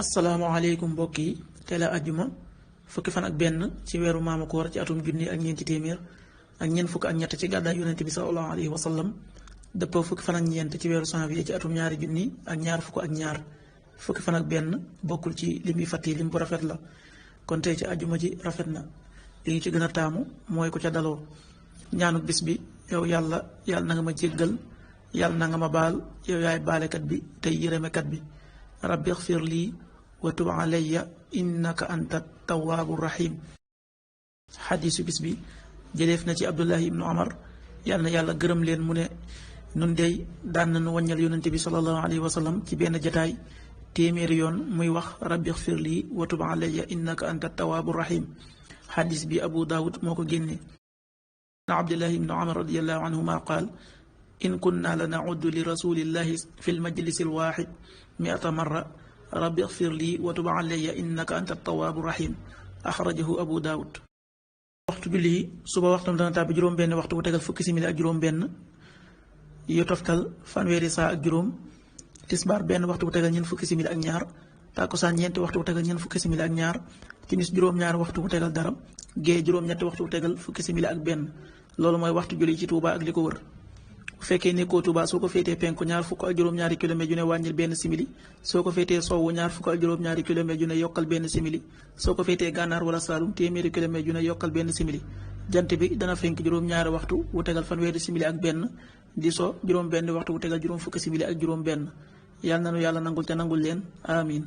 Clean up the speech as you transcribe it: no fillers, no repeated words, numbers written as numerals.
asalaamaaleykum mbokk yi tey la àjjuma fukki fan ak benn ci weeru maamu koor ci atum junni ak ñeenti téeméer ak ñeent fukk ak ñett ci gàddaay yonente bi sallallahu alayhi wa sallam dëppoo fukki fan ak ñeent ci weeru janvier ci atum ñaari junni ak ñaar fukk ak ñaar fukki fan ak benn bokkul ci lim yi fàtti lim bu rafet la kon tey ci àjjuma ji rafet na li ñu ci gën a taamu mooy ko ca daloo ñaanu bis bi yow yàlla na nga ma jéggal yàlla na nga ma baal yow yaay baalekat bi tey yërëmekat bi rabbi xfir lii wa tub alayya innaka anta tawaabu rahim. xadiisu bis bi jëleef na ci abdullahi ibnu amar yàlla na yàlla gërëm leen mu ne nun dey daan nañu wàññal yonente bi sallallahu alayhi wa sallam ci benn jataay téeméeri yoon muy wax rabbi xfir lii wa tub alayya innaka anta tawaabu rahim. xadiis bi abu daawud moo ko génne. abdullahi ibnu amar radiallahu anhuma qaal in kunna la naudu li rasulillahi fi lmajlisi alwaxid miata marra rabbi xfir lii wa tub alayya innaka anta tawaabu rahim. axrajahu abu daawud. waxtu julli yi suba waxtam dana tàbbi juróom benn waxtu bu tegal fukki simili ak juróom benn yu toftal fanweeri saa ak juróom. tisbaar benn waxtu bu tegal ñeent fukki simili ak ñaar. tàkkusaan ñeenti waxtu bu tegal ñeent fukki simili ak ñaar. timis juróom-ñaari waxtu bu tegal dara. gée juróom-ñetti waxtu bu tegal fukki simili ak benn. loolu mooy waxtu julli ci Touba ak li ko wër. bu fekkee nekkoo Touba soo ko féetee penku ñaar fukk ak juróom-ñaari kilomètre yu ne wàññil benn simili soo ko féetee sowwu ñaar fukk ak juróom-ñaari kilomètre yu ne yokkal benn simili soo ko féetee gànnaar wala Saalum téeméeri kilomètre yu ne yokkal benn simili jant bi dana fenk juróom-ñaari waxtu wu tegal fanweeri simili ak benn di so juróom benn waxtu wu tegal juróom fukki simili ak juróom benn yàlla nanu yàlla nangul te nangul leen amin